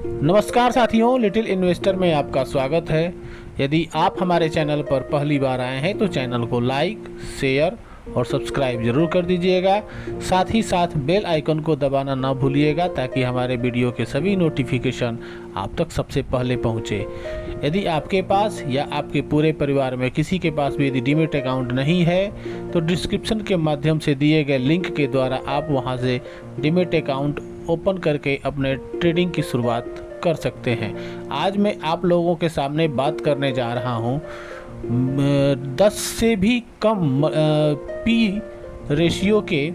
नमस्कार साथियों, little investor में आपका स्वागत है। यदि आप हमारे चैनल पर पहली बार आए हैं तो चैनल को लाइक, शेयर और सब्सक्राइब जरूर कर दीजिएगा। साथ ही साथ बेल आइकन को दबाना ना भूलिएगा ताकि हमारे वीडियो के सभी नोटिफिकेशन आप तक सबसे पहले पहुंचे। यदि आपके पास या आपके पूरे परिवार में किसी के पास भी यदि डीमैट अकाउंट नहीं है तो डिस्क्रिप्शन के माध्यम से दिए गए लिंक के द्वारा आप वहां से डीमैट अकाउंट ओपन करके अपने ट्रेडिंग की शुरुआत कर सकते हैं। आज मैं आप लोगों के सामने बात करने जा रहा हूं 10 से भी कम पी रेशियो के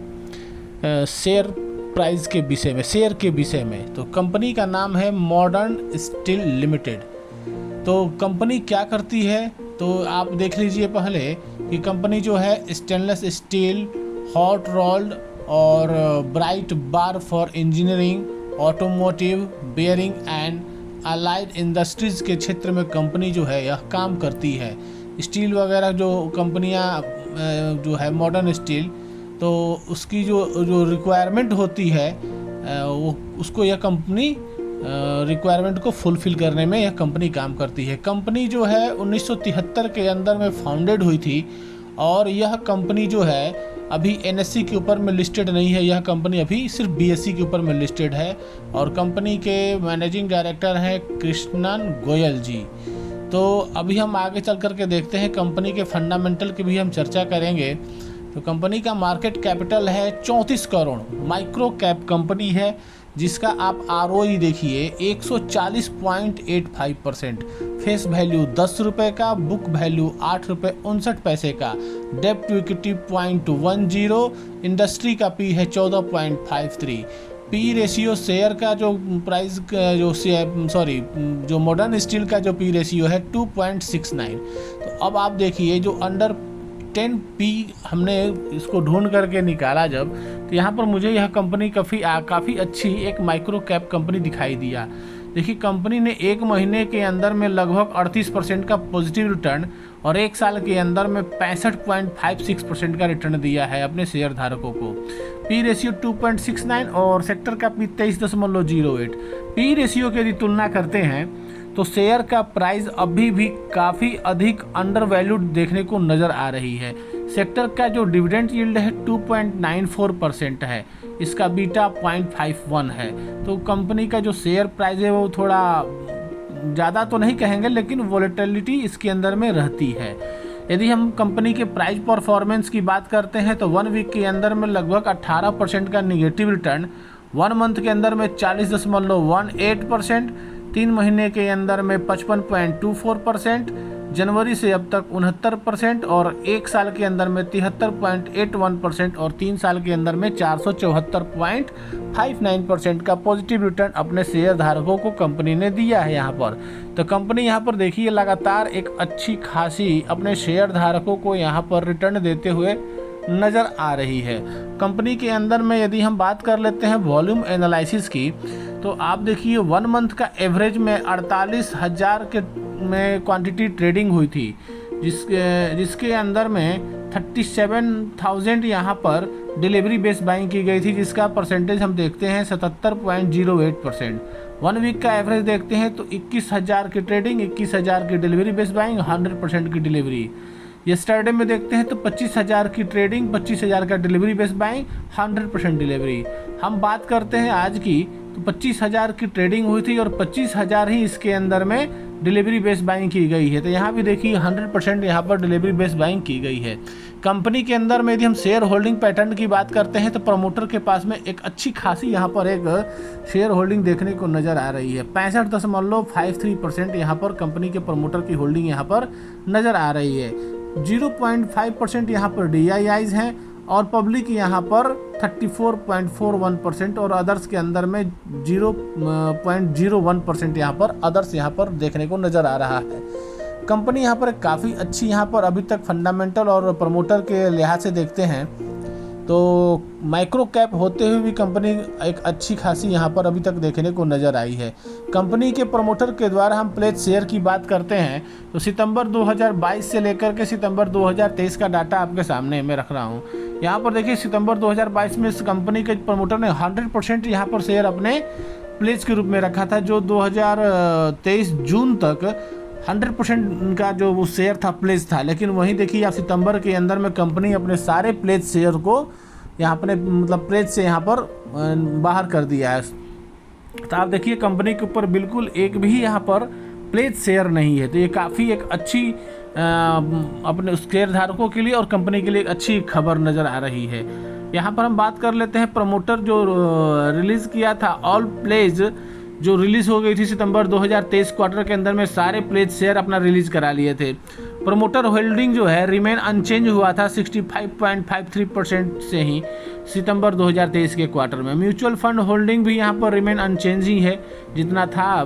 शेयर प्राइस के विषय में, शेयर के विषय में। तो कंपनी का नाम है मॉडर्न स्टील लिमिटेड। तो कंपनी क्या करती है तो आप देख लीजिए पहले कि कंपनी जो है स्टेनलेस स्टील, हॉट रोल्ड और bright bar for engineering, automotive, bearing and allied industries के क्षेत्र में कंपनी जो है यह काम करती है। स्टील वगैरह जो कंपनियां जो है मॉडर्न स्टील, तो उसकी जो रिक्वायरमेंट होती है वो उसको यह कंपनी रिक्वायरमेंट को फुलफ़िल करने में यह कंपनी काम करती है। कंपनी जो है 1973 के अंदर में फाउंडेड हुई थी और यह कंपनी जो है अभी एनएससी के ऊपर में लिस्टेड नहीं है। यह कंपनी अभी सिर्फ बीएससी के ऊपर में लिस्टेड है और कंपनी के मैनेजिंग डायरेक्टर हैं कृष्णन गोयल जी। तो अभी हम आगे चल करके देखते हैं, कंपनी के फंडामेंटल की भी हम चर्चा करेंगे। तो कंपनी का मार्केट कैपिटल है 34 करोड़, माइक्रो कैप कंपनी है जिसका आप ROE देखिए 140.85%, फेस वैल्यू 10 रुपये का, बुक वैल्यू 8 रुपये 59 पैसे का, डेप्ट टू इक्विटी 0.10, इंडस्ट्री का पी है 14.53, पी रेशियो शेयर का जो प्राइस जो मॉडर्न स्टील का जो पी रेशियो है 2.69। तो अब आप देखिए जो अंडर 10 पी हमने इसको ढूंढ करके निकाला जब, तो यहाँ पर मुझे यह कंपनी काफ़ी अच्छी एक माइक्रो कैप कंपनी दिखाई दिया। देखिए कंपनी ने एक महीने के अंदर में लगभग 38% का पॉजिटिव रिटर्न और एक साल के अंदर में 65.56% का रिटर्न दिया है अपने शेयर धारकों को। पी रेशियो 2.69 और सेक्टर का पी 23.08। पी रेशियो की यदि तुलना करते हैं तो शेयर का प्राइस अभी भी काफ़ी अधिक अंडर वैल्यूड देखने को नज़र आ रही है। सेक्टर का जो डिविडेंड यील्ड है 2.94% है, इसका बीटा 0.51 है। तो कंपनी का जो शेयर प्राइस है वो थोड़ा ज़्यादा तो नहीं कहेंगे लेकिन वोलेटिलिटी इसके अंदर में रहती है। यदि हम कंपनी के प्राइस परफॉर्मेंस की बात करते हैं तो 1 वीक के अंदर में लगभग 18% का निगेटिव रिटर्न, 1 मंथ के अंदर में 40.18%, 3 महीने के अंदर में 55.24%, जनवरी से अब तक 69% और 1 साल के अंदर में 73.81% और 3 साल के अंदर में 474.59% का पॉजिटिव रिटर्न अपने शेयर धारकों को कंपनी ने दिया है यहाँ पर। तो कंपनी यहाँ पर देखिए लगातार एक अच्छी खासी अपने शेयर धारकों को यहाँ पर रिटर्न देते हुए नज़र आ रही है। कंपनी के अंदर में यदि हम बात कर लेते हैं वॉल्यूम एनालिसिस की, तो आप देखिए 1 मंथ का एवरेज में 48,000 के में क्वांटिटी ट्रेडिंग हुई थी, जिसके अंदर में 37,000 यहाँ पर डिलीवरी बेस्ड बाइंग की गई थी, जिसका परसेंटेज हम देखते हैं 77.08%। 1 वीक का एवरेज देखते हैं तो 21,000 की ट्रेडिंग, 21,000 की डिलीवरी बेस्ड बाइंग, 100% की डिलीवरी। येस्टरडे में देखते हैं तो 25,000 की ट्रेडिंग, 25,000 का डिलीवरी बेस्ड बाइंग, 100% डिलीवरी। हम बात करते हैं आज की तो 25,000 की ट्रेडिंग हुई थी और 25,000 ही इसके अंदर में डिलीवरी बेस्ड बाइंग की गई है। तो यहाँ भी देखिए 100% यहाँ पर डिलीवरी बेस्ड बाइंग की गई है। कंपनी के अंदर में यदि हम शेयर होल्डिंग पैटर्न की बात करते हैं तो प्रमोटर के पास में एक अच्छी खासी यहाँ पर एक शेयर होल्डिंग देखने को नज़र आ रही है। 65.53% यहाँ पर कंपनी के प्रमोटर की होल्डिंग यहाँ पर नज़र आ रही है। 0.5% यहाँ पर DIIs हैं और पब्लिक यहाँ पर 34.41% और अदर्स के अंदर में 0.01% यहाँ पर अदर्स यहाँ पर देखने को नज़र आ रहा है। कंपनी यहाँ पर काफ़ी अच्छी यहाँ पर अभी तक फंडामेंटल और प्रमोटर के लिहाज से देखते हैं तो माइक्रो कैप होते हुए भी कंपनी एक अच्छी खासी यहाँ पर अभी तक देखने को नज़र आई है। कंपनी के प्रमोटर के द्वारा हम प्लेज शेयर की बात करते हैं तो सितंबर 2022 से लेकर के सितंबर 2023 का डाटा आपके सामने मैं रख रहा हूँ। यहाँ पर देखिए सितंबर 2022 में इस कंपनी के प्रमोटर ने 100% यहाँ पर शेयर अपने प्लेज के रूप में रखा था, जो 2023 जून तक 100% का जो वो शेयर था प्लेज था। लेकिन वहीं देखिए आप सितंबर के अंदर में कंपनी अपने सारे प्लेज शेयर को यहाँ अपने मतलब प्लेज से यहाँ पर बाहर कर दिया है। तो आप देखिए कंपनी के ऊपर बिल्कुल एक भी यहाँ पर प्लेज शेयर नहीं है। तो ये काफ़ी एक अच्छी अपने शेयर धारकों के लिए और कंपनी के लिए एक अच्छी खबर नज़र आ रही है। यहाँ पर हम बात कर लेते हैं प्रमोटर जो रिलीज़ किया था ऑल प्लेज, जो रिलीज़ हो गई थी सितंबर 2023 क्वार्टर के अंदर में सारे प्लेज शेयर अपना रिलीज़ करा लिए थे। प्रमोटर होल्डिंग जो है रिमेन अनचेंज हुआ था 65.53% से ही सितंबर 2023 के क्वार्टर में। म्यूचुअल फंड होल्डिंग भी यहाँ पर रिमेन अनचेंज ही है, जितना था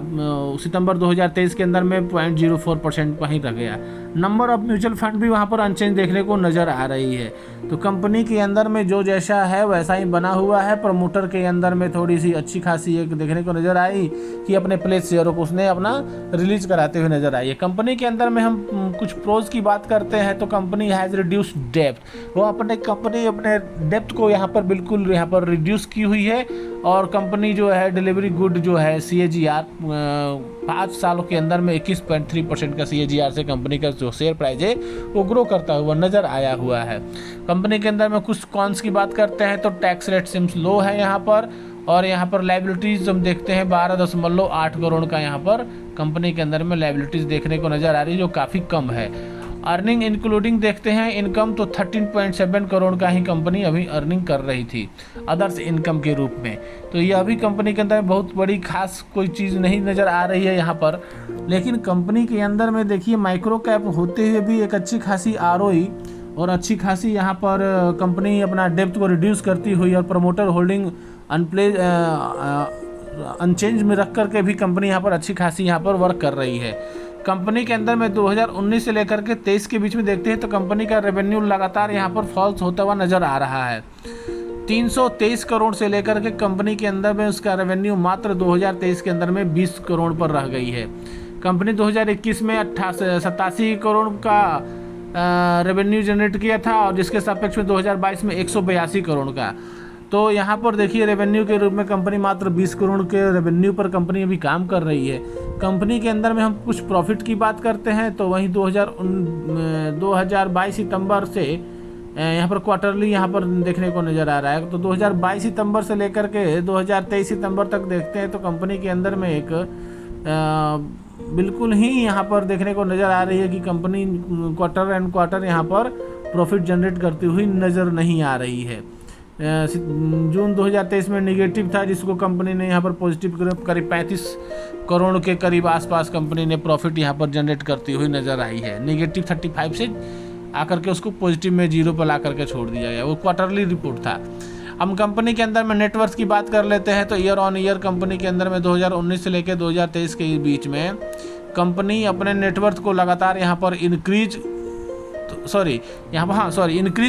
सितंबर 2023 के अंदर में 0.04% वहीं रह गया। नंबर ऑफ म्यूचुअल फंड भी वहाँ पर अनचेंज देखने को नज़र आ रही है। तो कंपनी के अंदर में जो जैसा है वैसा ही बना हुआ है। प्रमोटर के अंदर में थोड़ी सी अच्छी खासी एक देखने को नज़र आई कि अपने प्लेज शेयरों को उसने अपना रिलीज कराते हुए नज़र आई है। कंपनी के अंदर में हम कुछ प्रोज की बात करते हैं तो कंपनी हैज़ रिड्यूस्ड डेप्थ, वो अपने डेप्थ को यहाँ पर बिल्कुल यहाँ पर रिड्यूस की हुई है। और कंपनी जो है डिलीवरी गुड जो है CAGR 5 सालों के अंदर में 21.3% का CAGR से कंपनी का जो शेयर प्राइस है वो ग्रो करता हुआ नज़र आया हुआ है। कंपनी के अंदर में कुछ कॉन्स की बात करते हैं तो टैक्स रेट सिम्स लो है यहाँ पर, और यहाँ पर लाइबिलिटीज़ हम देखते हैं 12.8 करोड़ का यहाँ पर कंपनी के अंदर में लाइबिलिटीज़ देखने को नज़र आ रही है, जो काफ़ी कम है। अर्निंग इंक्लूडिंग देखते हैं इनकम तो 13.7 करोड़ का ही कंपनी अभी अर्निंग कर रही थी अदर्स इनकम के रूप में। तो यह भी कंपनी के अंदर बहुत बड़ी खास कोई चीज़ नहीं नज़र आ रही है यहाँ पर। लेकिन कंपनी के अंदर में देखिए माइक्रो कैप होते हुए भी एक अच्छी खासी ROE और अच्छी खासी यहाँ पर कंपनी अपना डेप्थ को रिड्यूस करती हुई और प्रमोटर होल्डिंग अनचेंज में रख करके भी कंपनी यहाँ पर अच्छी खासी यहाँ पर वर्क कर रही है। कंपनी के अंदर में 2019 से लेकर के 23 के बीच में देखते हैं तो कंपनी का रेवेन्यू लगातार यहाँ पर फॉल्स होता हुआ नज़र आ रहा है। 323 करोड़ से लेकर के कंपनी के अंदर में उसका रेवेन्यू मात्र 2023 के अंदर में 20 करोड़ पर रह गई है। कंपनी 2021 में 87 करोड़ का रेवेन्यू जनरेट किया था और जिसके सापेक्ष में 2022 में 182 करोड़ का। तो यहाँ पर देखिए रेवेन्यू के रूप में कंपनी मात्र 20 करोड़ के रेवेन्यू पर कंपनी अभी काम कर रही है। कंपनी के अंदर में हम कुछ प्रॉफिट की बात करते हैं तो वहीं 2022 सितंबर से यहाँ पर क्वार्टरली यहाँ पर देखने को नज़र आ रहा है। तो 2022 सितंबर से लेकर के 2023 सितंबर तक देखते हैं तो कंपनी के अंदर में एक बिल्कुल ही यहाँ पर देखने को नज़र आ रही है कि कंपनी क्वार्टर एंड क्वार्टर यहाँ पर प्रॉफिट जनरेट करती हुई नज़र नहीं आ रही है। जून 2023 में निगेटिव था, जिसको कंपनी ने यहाँ पर पॉजिटिव करीब 35 करोड़ के करीब आसपास कंपनी ने प्रॉफिट यहाँ पर जनरेट करती हुई नज़र आई है। निगेटिव 35 से आकर के उसको पॉजिटिव में 0 पर ला करके छोड़ दिया गया, वो क्वार्टरली रिपोर्ट था। हम कंपनी के अंदर में नेटवर्थ की बात कर लेते हैं तो ईयर ऑन ईयर कंपनी के अंदर में 2019 से लेकर 2023 के बीच में कंपनी अपने नेटवर्थ को लगातार यहाँ पर इंक्रीज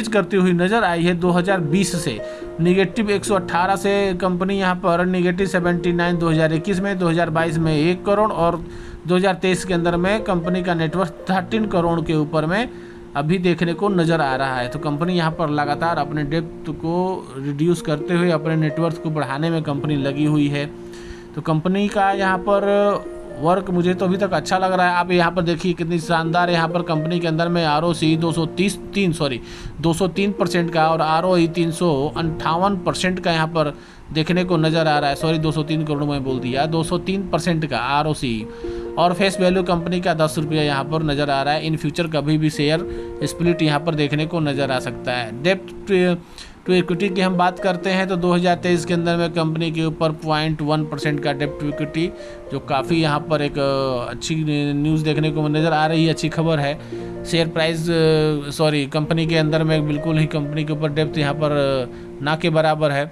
करती हुई नज़र आई है। 2020 से निगेटिव 118 से कंपनी यहाँ पर निगेटिव 79 2021 में, 2022 में 1 करोड़ और 2023 के अंदर में कंपनी का नेटवर्थ 13 करोड़ के ऊपर में अभी देखने को नज़र आ रहा है। तो कंपनी यहाँ पर लगातार अपने डेप्थ को रिड्यूस करते हुए अपने नेटवर्थ को बढ़ाने में कंपनी लगी हुई है। तो कंपनी का यहाँ पर वर्क मुझे तो अभी तक अच्छा लग रहा है। आप यहाँ पर देखिए कितनी शानदार यहाँ पर कंपनी के अंदर में ROCE 203% का और ROE 358% का यहाँ पर देखने को नज़र आ रहा है। 203 करोड़ में बोल दिया, 203% का ROCE और फेस वैल्यू कंपनी का 10 रुपया यहाँ पर नज़र आ रहा है। इन फ्यूचर कभी भी शेयर स्प्लिट यहाँ पर देखने को नज़र आ सकता है। डेप्थ टू इक्विटी की हम बात करते हैं तो 2023 के अंदर में कंपनी के ऊपर 0.1% का डेप्ट टू इक्विटी, जो काफ़ी यहाँ पर एक अच्छी न्यूज़ देखने को नज़र आ रही है, अच्छी खबर है। शेयर प्राइस कंपनी के अंदर में बिल्कुल ही कंपनी के ऊपर डेप्थ यहाँ पर ना के बराबर है।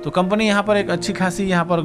तो कंपनी यहाँ पर एक अच्छी खासी यहाँ पर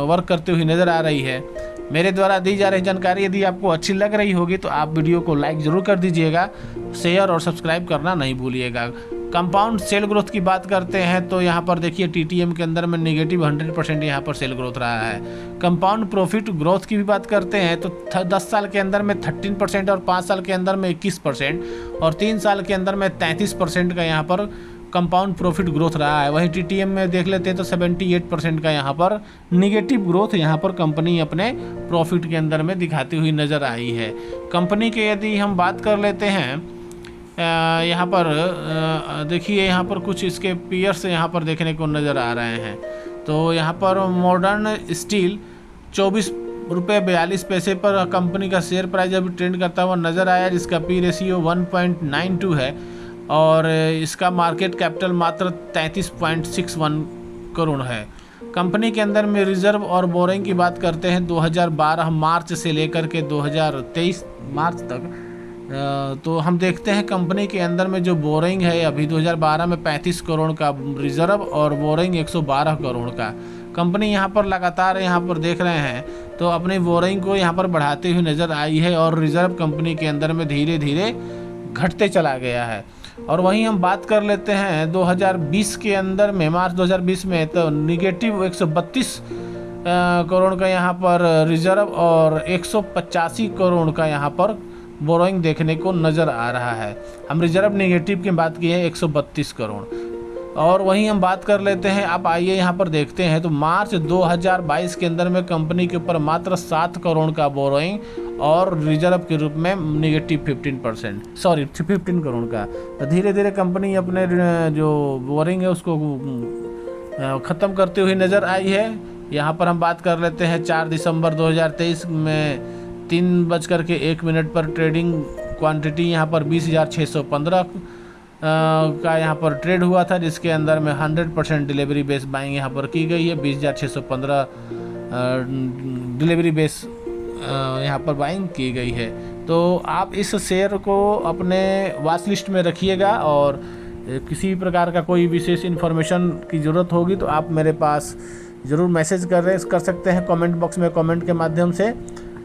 वर्क करते हुए नज़र आ रही है। मेरे द्वारा दी जा रही जानकारी यदि आपको अच्छी लग रही होगी तो आप वीडियो को लाइक ज़रूर कर दीजिएगा, शेयर और सब्सक्राइब करना नहीं भूलिएगा। कंपाउंड सेल ग्रोथ की बात करते हैं तो यहाँ पर देखिए TTM के अंदर में नेगेटिव 100% यहाँ पर सेल ग्रोथ रहा है। कंपाउंड प्रॉफिट ग्रोथ की भी बात करते हैं तो 10 साल के अंदर में 13% और 5 साल के अंदर में 21% और 3 साल के अंदर में 33% का यहाँ पर कंपाउंड प्रॉफिट ग्रोथ रहा है। वहीं टीटीएम में देख लेते हैं तो 78% का यहाँ पर निगेटिव ग्रोथ यहाँ पर कंपनी अपने प्रॉफिट के अंदर में दिखाती हुई नज़र आई है। कंपनी के यदि हम बात कर लेते हैं यहाँ पर देखिए यहाँ पर कुछ इसके पीयर्स यहाँ पर देखने को नज़र आ रहे हैं। तो यहाँ पर मॉडर्न स्टील 24 रुपये 42 पैसे पर कंपनी का शेयर प्राइस अभी ट्रेंड करता हुआ नज़र आया, जिसका पी रेशियो 1.92 है और इसका मार्केट कैपिटल मात्र 33.61 करोड़ है। कंपनी के अंदर में रिजर्व और बोरिंग की बात करते हैं 2012 मार्च से लेकर के 2023 मार्च तक, तो हम देखते हैं कंपनी के अंदर में जो बोरिंग है अभी 2012 में 35 करोड़ का रिजर्व और बोरिंग 112 करोड़ का। कंपनी यहाँ पर लगातार यहाँ पर देख रहे हैं तो अपनी बोरिंग को यहाँ पर बढ़ाते हुए नज़र आई है और रिजर्व कंपनी के अंदर में धीरे धीरे घटते चला गया है। और वहीं हम बात कर लेते हैं 2020 के अंदर में, मार्च 2020 में तो निगेटिव 132 करोड़ का यहाँ पर रिजर्व और 185 करोड़ का यहाँ पर बोरोइंग देखने को नज़र आ रहा है। हम रिजर्व नेगेटिव की बात की है 132 करोड़। और वहीं हम बात कर लेते हैं, आप आइए यहाँ पर देखते हैं तो मार्च 2022 के अंदर में कंपनी के ऊपर मात्र 7 करोड़ का बोरोइंग और रिजर्व के रूप में निगेटिव 15 करोड़ का। तो धीरे धीरे कंपनी अपने जो बोरिंग है उसको ख़त्म करते हुए नज़र आई है। यहाँ पर हम बात कर लेते हैं 4 दिसंबर 2023 में 3:01 पर ट्रेडिंग क्वांटिटी यहाँ पर 20,615 का यहाँ पर ट्रेड हुआ था, जिसके अंदर में 100% डिलीवरी बेस बाइंग यहाँ पर की गई है। 20,615 डिलीवरी बेस यहाँ पर बाइंग की गई है। तो आप इस शेयर को अपने वॉच लिस्ट में रखिएगा और किसी प्रकार का कोई विशेष इन्फॉर्मेशन की ज़रूरत होगी तो आप मेरे पास ज़रूर मैसेज कर सकते हैं कमेंट बॉक्स में, कमेंट के माध्यम से।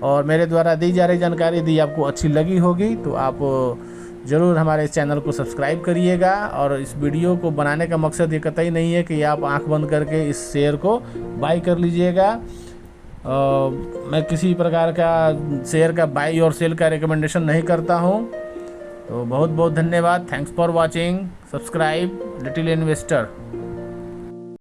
और मेरे द्वारा दी जा रही जानकारी यदि आपको अच्छी लगी होगी तो आप ज़रूर हमारे चैनल को सब्सक्राइब करिएगा। और इस वीडियो को बनाने का मकसद ये कतई नहीं है कि आप आंख बंद करके इस शेयर को बाई कर लीजिएगा। मैं किसी प्रकार का शेयर का बाई और सेल का रिकमेंडेशन नहीं करता हूँ। तो बहुत बहुत धन्यवाद। Thanks for watching. Subscribe little investor.